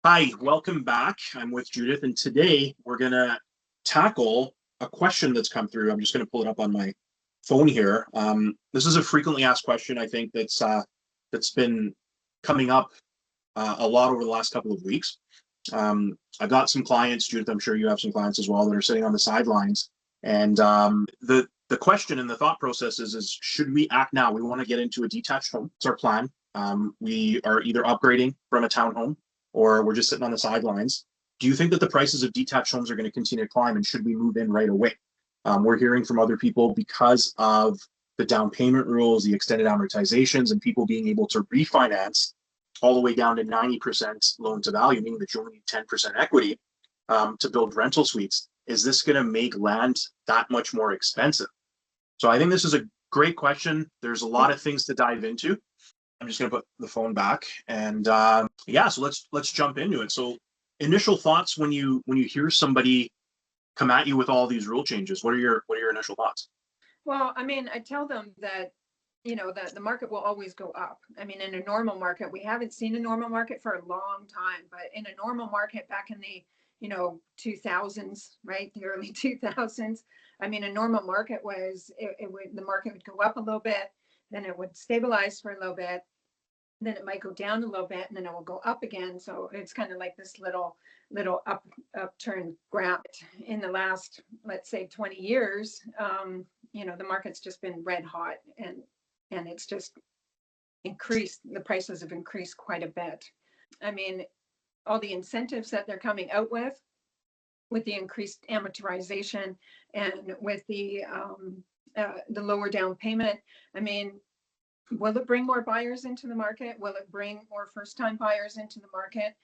Hi, welcome back. I'm with Judith, and today we're going to tackle a question that's come through. I'm just going to pull it up on my phone here. This is a frequently asked question, I think, that's been coming up a lot over the last couple of weeks. I've got some clients, Judith, I'm sure you have some clients as well, that are sitting on the sidelines. And the question and the thought process is should we act now? We want to get into a detached home. It's our plan. We are either upgrading from a townhome or we're just sitting on the sidelines. Do you think that the prices of detached homes are going to continue to climb, and should we move in right away? We're hearing from other people because of the down payment rules, the extended amortizations, and people being able to refinance all the way down to 90% loan to value, meaning that you only need 10% equity to build rental suites. Is this going to make land that much more expensive? So I think this is a great question. There's a lot of things to dive into. I'm just going to put the phone back, and yeah, so let's jump into it. So initial thoughts when you hear somebody come at you with all these rule changes, what are your initial thoughts? Well, I mean, I tell them that, that the market will always go up. I mean, in a normal market, we haven't seen a normal market for a long time, but in a normal market back in the, 2000s, right? The early 2000s. I mean, a normal market was, the market would go up a little bit, then it would stabilize for a little bit, then it might go down a little bit, and then it will go up again. So it's kind of like this little upturn graph. In the last, let's say, 20 years, the market's just been red hot, and it's just increased. The prices have increased quite a bit. I mean, all the incentives that they're coming out with the increased amortization and with the lower down payment. I mean, will it bring more buyers into the market? Will it bring more first-time buyers into the market?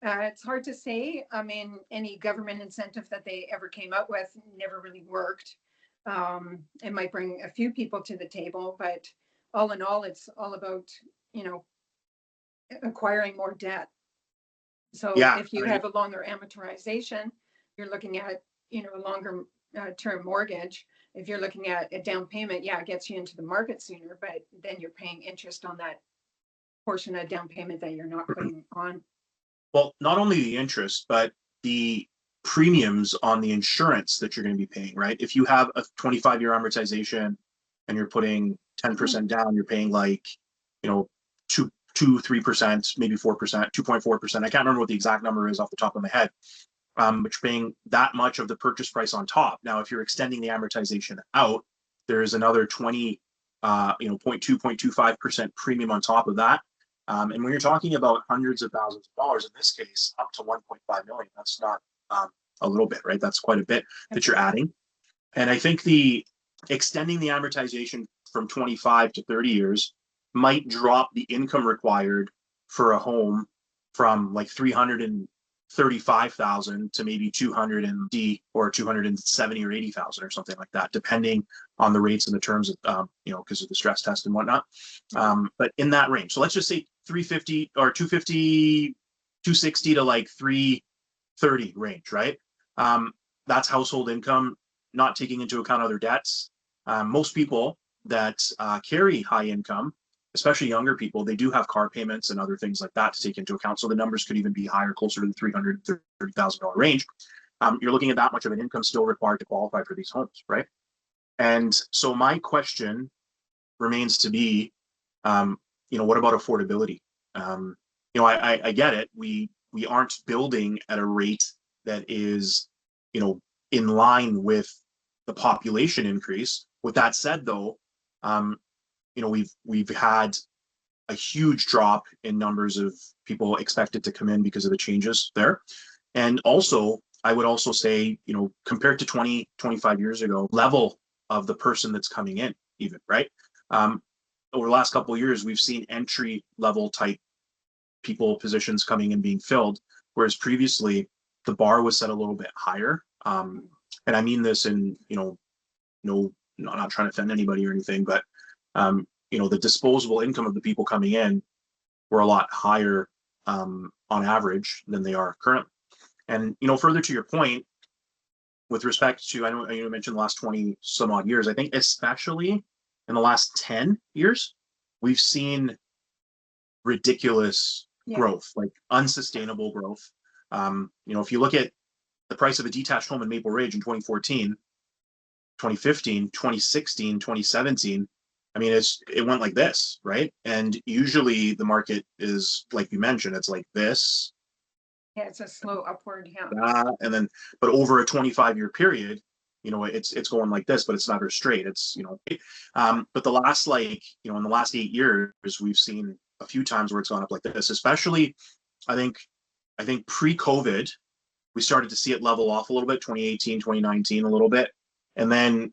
It's hard to say. I mean, any government incentive that they ever came up with never really worked. It might bring a few people to the table, but all in all, it's all about, acquiring more debt. So Yeah, if you have a longer amortization, you're looking at, a longer term mortgage. If you're looking at a down payment, yeah, it gets you into the market sooner, but then you're paying interest on that portion of down payment that you're not putting on. well, not only the interest, but the premiums on the insurance that you're going to be paying, right? If you have a 25-year amortization and you're putting 10% down, you're paying like, 3%, maybe 4%, 2.4%. I can't remember what the exact number is off the top of my head. But you're paying that much of the purchase price on top. Now, if you're extending the amortization out, there is another 0.2, 0.25% premium on top of that. And when you're talking about hundreds of thousands of dollars, in this case, up to 1.5 million, that's not a little bit, right? That's quite a bit that you're adding. And I think the extending the amortization from 25 to 30 years might drop the income required for a home from like 335,000 to maybe 200 or 270 or 80,000 or something like that, depending on the rates and the terms of, because of the stress test and whatnot. But in that range. So let's just say 350 or 250, 260 to like 330 range, right? That's household income, not taking into account other debts. Most people that carry high income, especially younger people, they do have car payments and other things like that to take into account. So the numbers could even be higher, closer to the $330,000 range. You're looking at that much of an income still required to qualify for these homes, right? And so my question remains to be, what about affordability? I get it. We aren't building at a rate that is, in line with the population increase. With that said, though, we've had a huge drop in numbers of people expected to come in because of the changes there. And also, I would also say, compared to 20, 25 years ago, level of the person that's coming in even, right? Over the last couple of years, we've seen entry level type people positions coming and being filled, whereas previously the bar was set a little bit higher. And I mean this in, not trying to offend anybody or anything, but the disposable income of the people coming in were a lot higher on average than they are currently. And, further to your point, with respect to, I know you mentioned the last 20 some odd years, I think especially in the last 10 years, we've seen ridiculous growth, like unsustainable growth. If you look at the price of a detached home in Maple Ridge in 2014, 2015, 2016, 2017, I mean, it went like this, right? And usually the market is, like you mentioned, it's like this. Yeah, it's a slow upward, yeah. And then, but over a 25-year period, it's going like this, but it's never straight. But the last, in the last 8 years, we've seen a few times where it's gone up like this, especially, I think pre-COVID, we started to see it level off a little bit, 2018, 2019, a little bit. And then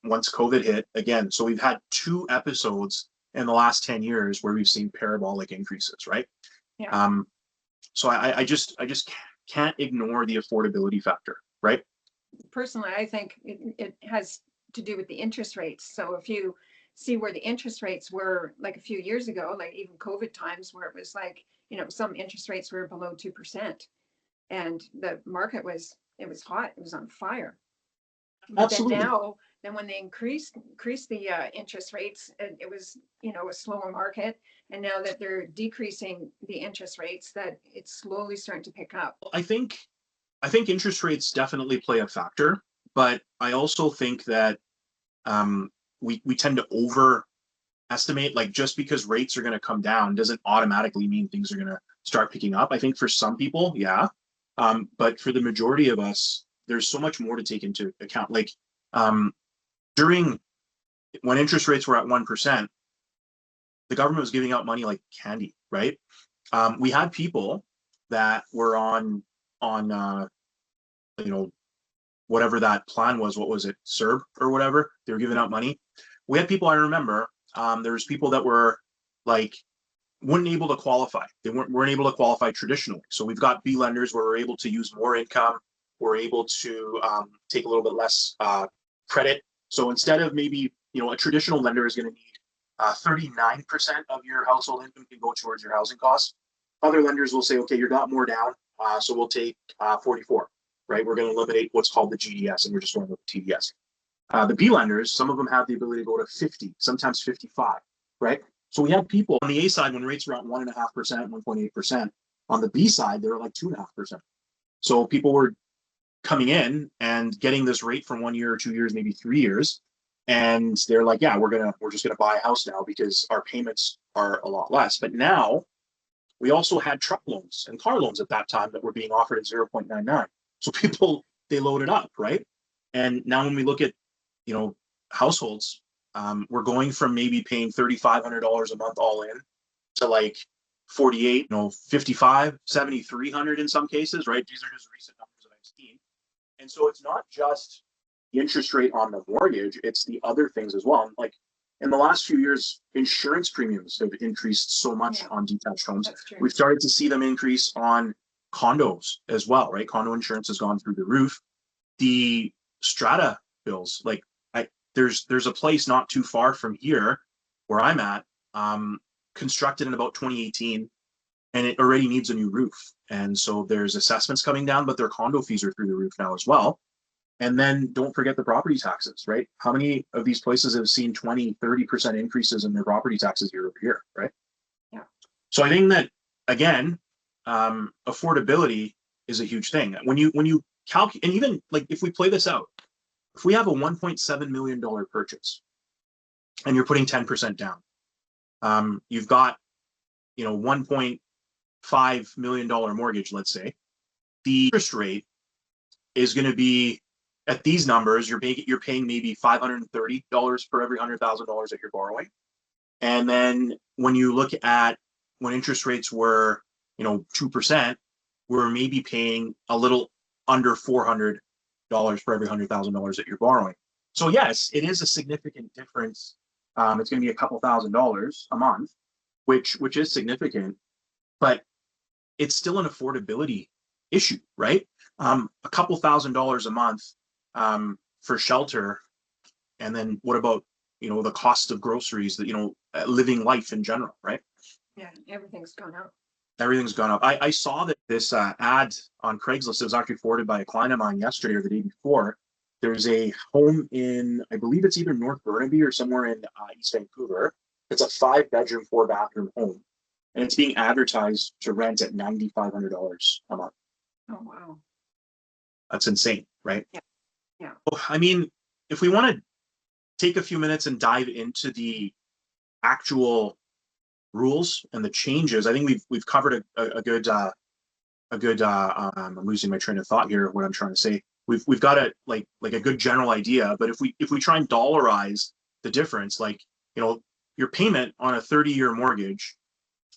once COVID hit again, so we've had 2 episodes in the last 10 years where we've seen parabolic increases, right? Yeah. So I just can't ignore the affordability factor, right? Personally, I think it has to do with the interest rates. So if you see where the interest rates were like a few years ago, like even COVID times where it was like, some interest rates were below 2%, and the market was hot, it was on fire. But Absolutely. then when they increased the interest rates, it was, a slower market. And now that they're decreasing the interest rates, that it's slowly starting to pick up. I think interest rates definitely play a factor, but I also think that we tend to overestimate, like, just because rates are going to come down doesn't automatically mean things are going to start picking up. I think for some people, yeah. But for the majority of us, there's so much more to take into account. Like when interest rates were at 1%, the government was giving out money like candy, right? We had people that were on whatever that plan was. What was it, CERB or whatever? They were giving out money. We had people, I remember, there was people that were like weren't able to qualify. They weren't able to qualify traditionally. So we've got B lenders where we're able to use more income. We're able to take a little bit less credit. So instead of maybe, a traditional lender is going to need 39% of your household income can go towards your housing costs. Other lenders will say, okay, you got more down, so we'll take 44, right? We're going to eliminate what's called the GDS, and we're just going with the TDS. The B lenders, some of them have the ability to go to 50, sometimes 55, right? So we had people on the A side when rates were at 1.5%, 1.8%. On the B side, they were like 2.5%. So people were coming in and getting this rate for 1 year or 2 years, maybe 3 years. And they're like, yeah, we're just gonna buy a house now because our payments are a lot less. But now we also had truck loans and car loans at that time that were being offered at 0.99. So people, they loaded up, right? And now when we look at, households, we're going from maybe paying $3,500 a month all in to like 48, 55, 7,300 in some cases, right? These are just recent numbers that I've seen. And so it's not just the interest rate on the mortgage, it's the other things as well. Like in the last few years, insurance premiums have increased so much on detached homes. We've started to see them increase on condos as well, right? Condo insurance has gone through the roof. The strata bills, like there's a place not too far from here where I'm at, constructed in about 2018, and it already needs a new roof. And so there's assessments coming down, but their condo fees are through the roof now as well. And then don't forget the property taxes, right? How many of these places have seen 20, 30% increases in their property taxes year over year, right? Yeah. So I think that, again, affordability is a huge thing. When you calculate, and even like if we play this out, if we have a $1.7 million purchase and you're putting 10% down, you've got, $1.5 million mortgage, let's say. The interest rate is going to be, at these numbers, you're paying maybe $530 for every $100,000 that you're borrowing. And then when you look at when interest rates were, 2%, we're maybe paying a little under $400 for every $100,000 that you're borrowing. So yes, it is a significant difference. It's going to be a couple $1,000s a month, which is significant, but it's still an affordability issue, right? A couple $1,000s a month for shelter, and then what about the cost of groceries, that living life in general, right? Yeah, everything's gone up. Everything's gone up. I saw that this ad on Craigslist, it was actually forwarded by a client of mine yesterday or the day before. There's a home in, I believe it's either North Burnaby or somewhere in East Vancouver. It's a 5-bedroom, 4-bathroom home, and it's being advertised to rent at $9,500 a month. Oh, wow. That's insane, right? Yeah. Yeah. I mean, if we want to take a few minutes and dive into the actual rules and the changes, I think we've covered a good I'm losing my train of thought here. What I'm trying to say, we've got a like a good general idea, but if we try and dollarize the difference, like, you know, your payment on a 30-year mortgage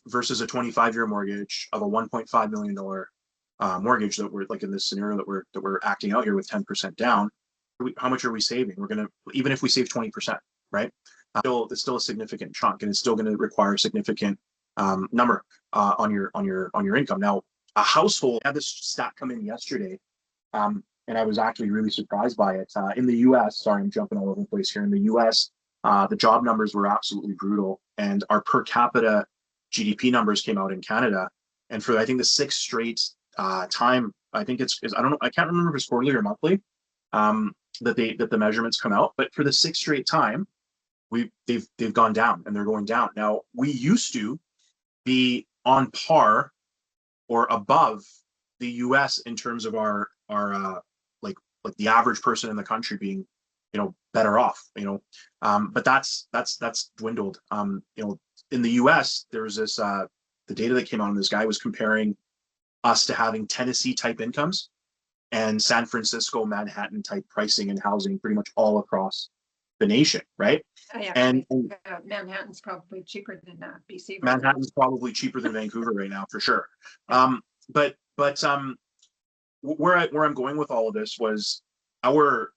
versus a 25-year mortgage of a $1.5 million mortgage that we're like in this scenario that we're acting out here with 10% down, how much are we saving? We're gonna, even if we save 20%, right? It's still a significant chunk, and it's still going to require a significant number on your income. Now, a household, I had this stat come in yesterday, and I was actually really surprised by it. In the U.S., sorry, I'm jumping all over the place here. In the U.S., the job numbers were absolutely brutal, and our per capita GDP numbers came out in Canada, and for I think the sixth straight time, I think it's I don't know, I can't remember if it's quarterly or monthly, that the measurements come out, but for the sixth straight time, they've gone down, and they're going down. Now, we used to be on par or above the U.S. in terms of our like the average person in the country being, you know, better off, you know, but that's dwindled. You know, in the U.S. there was this the data that came out, and this guy was comparing us to having Tennessee type incomes and San Francisco, Manhattan type pricing and housing pretty much all across the nation, right? And Manhattan's probably cheaper than BC. Right, Manhattan's probably cheaper than Vancouver right now, for sure. But where I'm going with all of this was our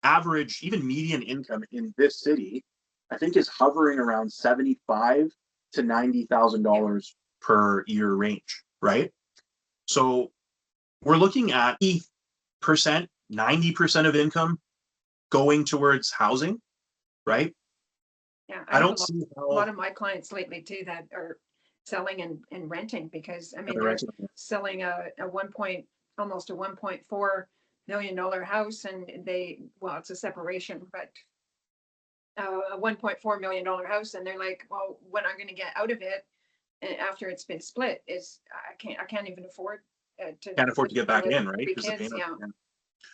average, even median income in this city, I think is hovering around $75,000 to $90,000 per year range, right? So we're looking at 90% of income going towards housing, right? Yeah, I don't see a lot of my clients lately too that are selling and renting, because I mean they're selling almost a $1.4 million house, and it's a separation, but a $1.4 million house, and they're like, well, what I'm going to get out of it after it's been split is I can't even afford to get back in, right? Because the payment, yeah.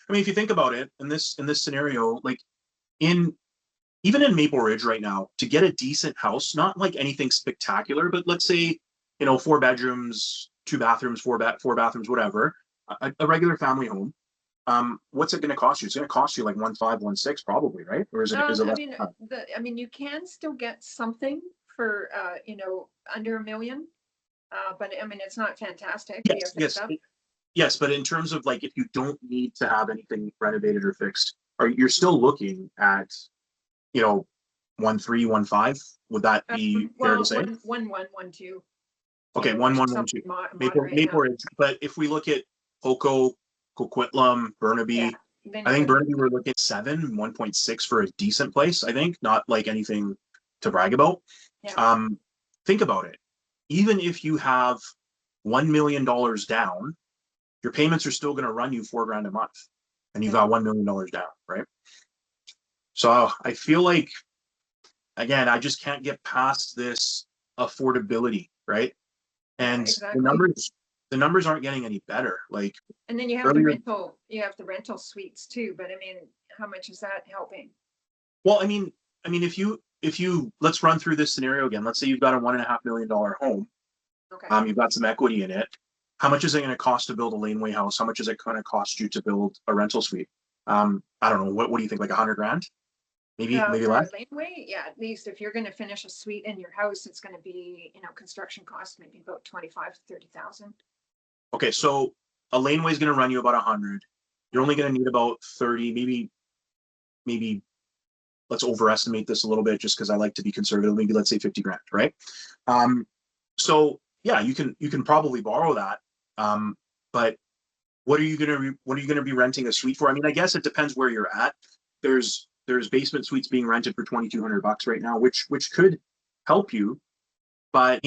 I mean, if you think about it, in this scenario, like even in Maple Ridge right now, to get a decent house, not like anything spectacular, but let's say, you know, 4 bedrooms, 2 bathrooms, 4 bathrooms, whatever, a regular family home. What's it going to cost you? It's going to cost you like 1.5, 1.6 probably, right? Or is it less? I mean, you can still get something for you know, under $1 million, but I mean, it's not fantastic. Yes, but in terms of like, if you don't need to have anything renovated or fixed, you're still looking at, you know, 1.3, 1.5. Would that be fair to say? 1.1, 1.2. Okay, 1.1, 1.2. Maple Ridge. But if we look at Poco, Coquitlam, Burnaby, I think Burnaby we're looking at 1.6 for a decent place. I think, not like anything to brag about. Yeah. Think about it. Even if you have $1 million down, your payments are still going to run you $4,000 a month, and you've got $1 million down, right? So I feel like, again, I just can't get past this affordability, right? And exactly. the numbers aren't getting any better. Like, and then you have the rental suites too. But I mean, how much is that helping? Well, I mean, if you let's run through this scenario again. Let's say you've got a $1.5 million home. Okay. You've got some equity in it. How much is it going to cost to build a laneway house? How much is it going to cost you to build a rental suite? I don't know. What do you think? Like $100,000? Maybe less. Laneway, yeah. At least if you're going to finish a suite in your house, it's going to be, you know, construction costs maybe about 25,000 to 30,000. Okay, so a laneway is going to run you about 100. You're only going to need about 30, maybe. Let's overestimate this a little bit, just because I like to be conservative. Maybe let's say $50,000, right? So yeah, you can probably borrow that. But what are you going to be renting a suite for? I mean, I guess it depends where you're at. There's basement suites being rented for $2,200 right now, which could help you. But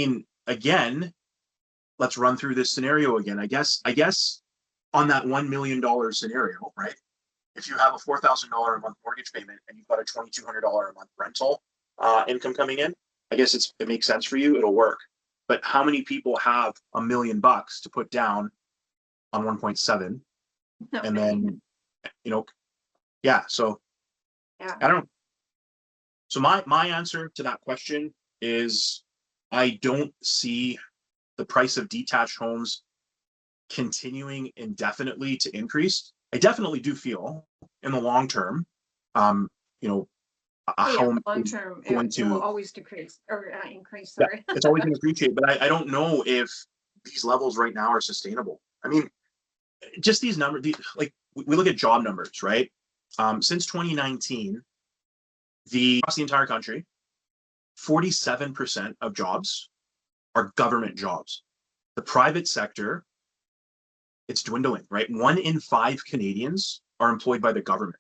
again, let's run through this scenario again. I guess on that $1 million scenario, right? If you have a $4,000 a month mortgage payment and you've got a $2,200 a month rental income coming in, I guess it makes sense for you, it'll work. But how many people have $1 million to put down on 1.7? Not And many. then, yeah, so Yeah. I don't know. So my answer to that question is I don't see the price of detached homes continuing indefinitely to increase. I definitely do feel in the long term, um, you know, a Oh, yeah, home long is term, going it will to, always decrease or increase, yeah, sorry. it's always going to appreciate, but I don't know if these levels right now are sustainable. I mean, just these numbers, like we look at job numbers, right? Since 2019, across the entire country, 47% of jobs are government jobs. The private sector, it's dwindling, right? 1 in 5 Canadians are employed by the government.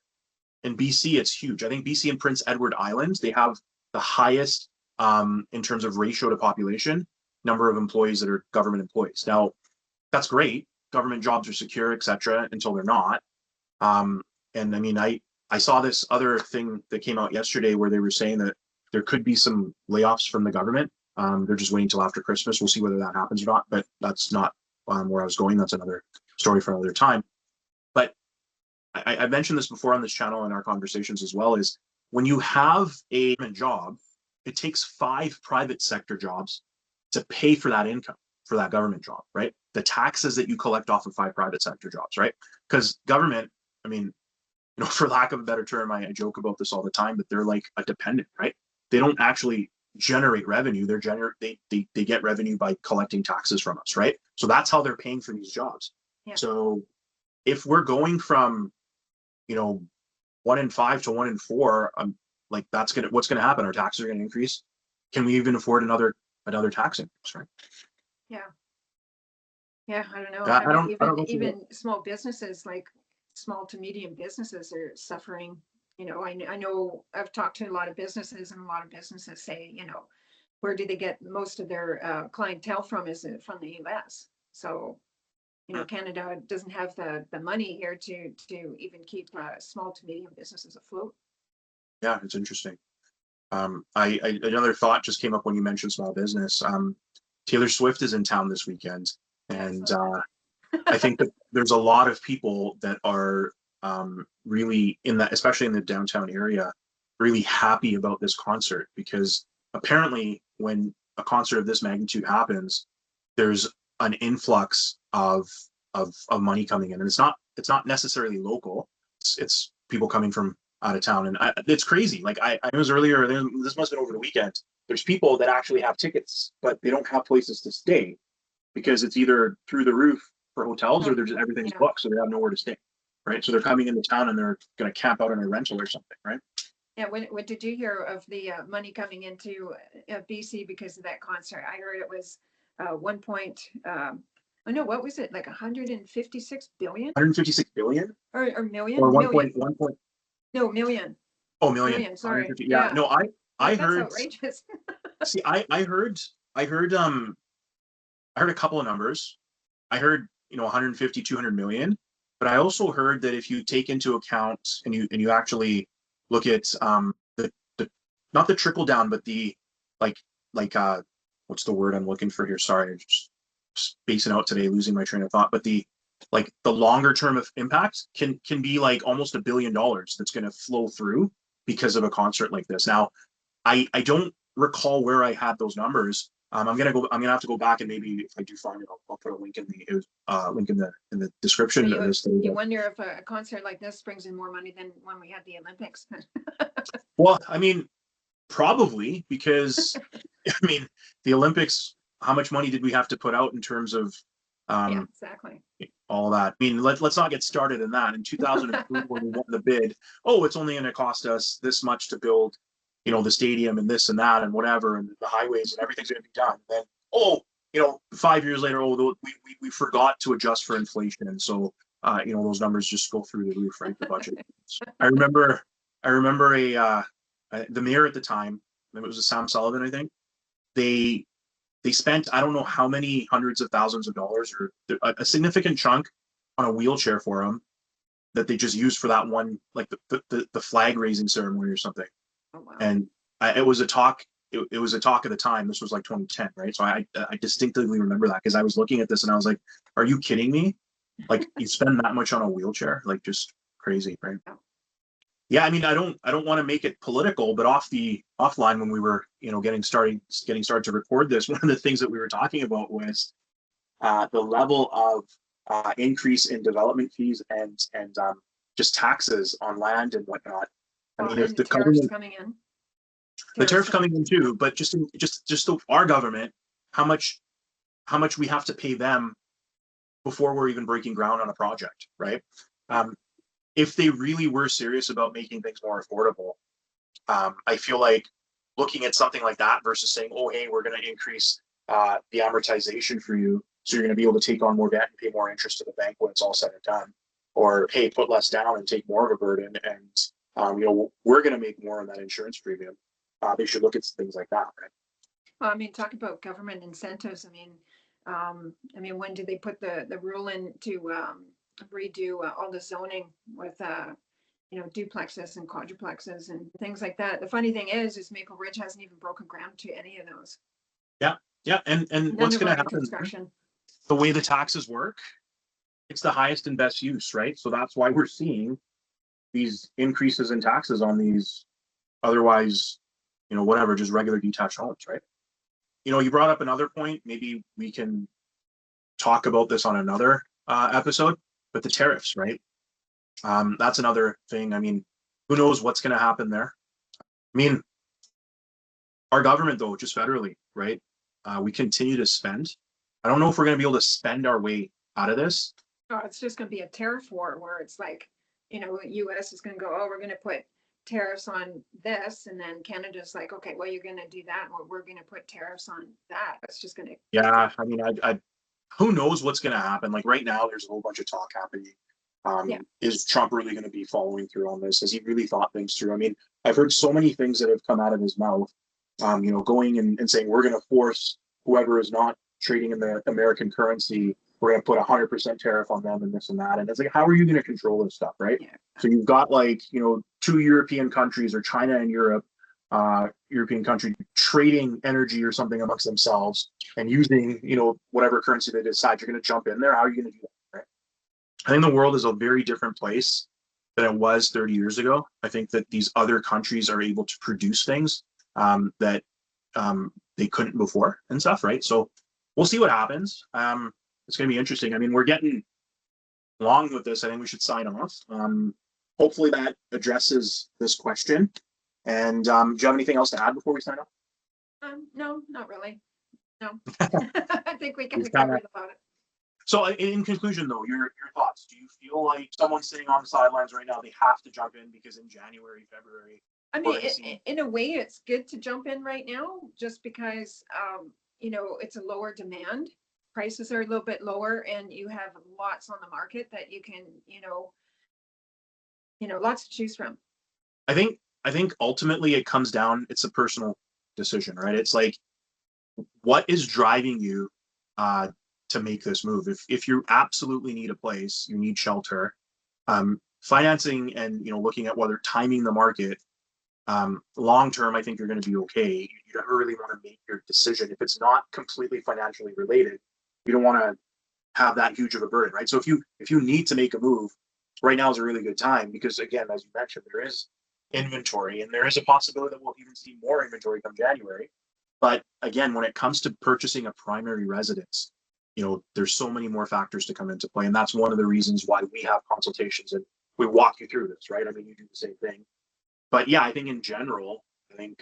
In BC, it's huge. I think BC and Prince Edward Islands, they have the highest, in terms of ratio to population, number of employees that are government employees. Now, that's great. Government jobs are secure, et cetera, until they're not. And I mean, I saw this other thing that came out yesterday where they were saying that there could be some layoffs from the government. They're just waiting till after Christmas. We'll see whether that happens or not, but that's not where I was going. That's another story for another time. But I mentioned this before on this channel in our conversations as well, is when you have a job, it takes 5 private sector jobs to pay for that income for that government job, right? The taxes that you collect off of 5 private sector jobs, right? Because government, I mean, for lack of a better term, I joke about this all the time, but they're like a dependent, right? They don't actually generate revenue. They get revenue by collecting taxes from us, right? So that's how they're paying for these jobs. Yeah. So if we're going from, 1 in 5 to 1 in 4, like what's gonna happen? Our taxes are gonna increase. Can we even afford another tax increase, right? Yeah. Yeah, I don't know. I, I I mean, don't I don't know even small businesses, like small to medium businesses are suffering. I know I've talked to a lot of businesses and a lot of businesses say, where do they get most of their clientele from? Is it from the US? So, Canada doesn't have the money here to even keep small to medium businesses afloat. Yeah, it's interesting. Another thought just came up when you mentioned small business. Taylor Swift is in town this weekend, and I think that there's a lot of people that are really in that, especially in the downtown area, really happy about this concert because apparently when a concert of this magnitude happens, there's an influx of money coming in, and it's not necessarily local. It's people coming from out of town, and it's crazy. Like I was earlier, this must have been over the weekend. There's people that actually have tickets, but they don't have places to stay because it's either through the roof for hotels or there's everything's Yeah. booked, so they have nowhere to stay, right? So they're coming into town and they're going to camp out on a rental or something, right? Yeah, what did you hear of the money coming into BC because of that concert? I heard it was 1 point, oh no, what was it? Like 156 billion 156 billion or million? or Million. 1 point. No, million. Oh, million. Million, sorry. 150. Yeah, Yeah. no, I Like that's heard. outrageous. See, I heard a couple of numbers. I heard 150, 200 million, but I also heard that if you take into account and you actually look at the not the trickle down, but the like what's the word I'm looking for here? Sorry, I'm just spacing out today, losing my train of thought. But the longer term of impact can be like almost $1 billion that's going to flow through because of a concert like this. Now, I don't recall where I had those numbers. I'm gonna have to go back and maybe if I do find it, I'll put a link in the description of this thing. You wonder if a concert like this brings in more money than when we had the Olympics. Well, I mean, probably because I mean the Olympics. How much money did we have to put out in terms of Yeah, exactly. all that? I mean, let's not get started in that. In 2003, when we won the bid, it's only going to cost us this much to build, the stadium and this and that and whatever, and the highways and everything's going to be done. And then, 5 years later, we forgot to adjust for inflation, and so those numbers just go through the roof, right? The budget. I remember the mayor at the time, it was Sam Sullivan, I think. They spent I don't know how many hundreds of thousands of dollars or a significant chunk on a wheelchair for him that they just used for that one, like the flag raising ceremony or something. Oh, wow. And it was a talk it was a talk of the time. This was like 2010, right? So I distinctly remember that because I was looking at this and I was like, are you kidding me? Like you spend that much on a wheelchair, like just crazy, right? Yeah, I mean, I don't want to make it political, but offline when we were, getting started to record this, one of the things that we were talking about was the level of increase in development fees and just taxes on land and whatnot. I mean, if And the tariffs government, coming in. the tariffs coming in too, but just our government, how much we have to pay them before we're even breaking ground on a project, right? If they really were serious about making things more affordable, I feel like looking at something like that versus saying, oh, hey, we're going to increase the amortization for you, so you're going to be able to take on more debt and pay more interest to the bank when it's all said and done, or hey, put less down and take more of a burden, and we're going to make more on that insurance premium. They should look at things like that, right? Well, I mean, talk about government incentives. I mean, when did they put the rule in to redo all the zoning with duplexes and quadruplexes and things like that? The funny thing is Maple Ridge hasn't even broken ground to any of those. Yeah, and None what's of going to them in happen? construction. The way the taxes work, it's the highest and best use, right? So that's why we're seeing these increases in taxes on these otherwise, whatever, just regular detached homes, right? You brought up another point. Maybe we can talk about this on another episode, but the tariffs, right? That's another thing. I mean, who knows what's going to happen there? I mean, our government, though, just federally, right? We continue to spend. I don't know if we're going to be able to spend our way out of this. Oh, it's just going to be a tariff war where it's like, U.S. is going to go, oh, we're going to put tariffs on this, and then Canada's like, okay, well, you're going to do that, or we're going to put tariffs on that. It's just going to. Yeah, I mean, who knows what's going to happen? Like right now, there's a whole bunch of talk happening. Is Trump really going to be following through on this? Has he really thought things through? I mean, I've heard so many things that have come out of his mouth, going and saying we're going to force whoever is not trading in the American currency, we're going to put 100% tariff on them and this and that. And it's like, how are you going to control this stuff, right? Yeah. So you've got like, two European countries, or China and Europe, European country, trading energy or something amongst themselves and using, whatever currency they decide. You're going to jump in there. How are you going to do that, right? I think the world is a very different place than it was 30 years ago. I think that these other countries are able to produce things that they couldn't before and stuff, right? So we'll see what happens. It's going to be interesting. I mean, we're getting long with this. I think we should sign off. Hopefully that addresses this question. And do you have anything else to add before we sign off? No, not really. No, I think we can cover about it. So in conclusion, though, your thoughts. Do you feel like someone sitting on the sidelines right now, they have to jump in because in January, February? I mean, in a way, it's good to jump in right now, just because, it's a lower demand. Prices are a little bit lower, and you have lots on the market that you can, lots to choose from. I think ultimately it comes down, it's a personal decision, right? It's like, what is driving you to make this move? If you absolutely need a place, you need shelter, financing and, looking at whether timing the market, long term, I think you're going to be okay. You don't really want to make your decision if it's not completely financially related. You don't want to have that huge of a burden, right? So if you need to make a move, right now is a really good time because, again, as you mentioned, there is inventory and there is a possibility that we'll even see more inventory come January. But again, when it comes to purchasing a primary residence, there's so many more factors to come into play, and that's one of the reasons why we have consultations and we walk you through this, right? I mean, you do the same thing. But yeah, I think in general, I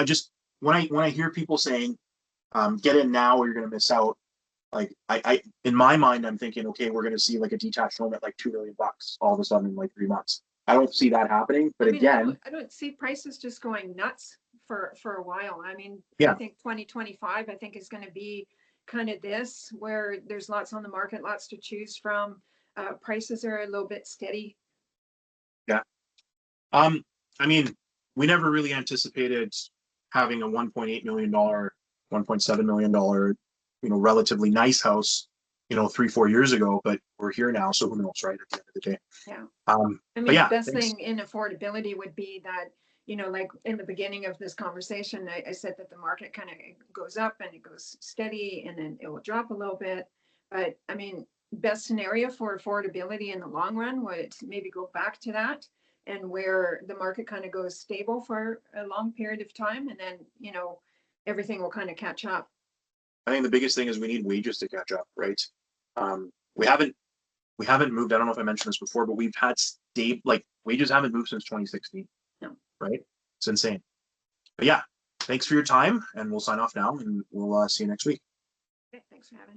just when I hear people saying, get in now or you're going to miss out, like I in my mind, I'm thinking, okay, we're going to see like a detached home at like $2 million all of a sudden in like 3 months. I don't see that happening. But again, I don't see prices just going nuts for a while. I mean, yeah. I think 2025, I think is going to be kind of this, where there's lots on the market, lots to choose from. Prices are a little bit steady. Yeah. I mean, we never really anticipated having a $1.8 million, $1.7 million, relatively nice house, 3-4 years ago, but we're here now. So who knows, right? At the end of the day. Yeah. I mean, the best thing in affordability would be that, you know, like in the beginning of this conversation, I said that the market kind of goes up and it goes steady and then it will drop a little bit. But I mean, best scenario for affordability in the long run would maybe go back to that, and where the market kind of goes stable for a long period of time, and then, you know, everything will kind of catch up. I think the biggest thing is we need wages to catch up, right? We haven't moved. I don't know if I mentioned this before, but we've had like wages haven't moved since 2016. No. Right? It's insane. But yeah, thanks for your time, and we'll sign off now, and we'll see you next week. Okay, thanks for having me.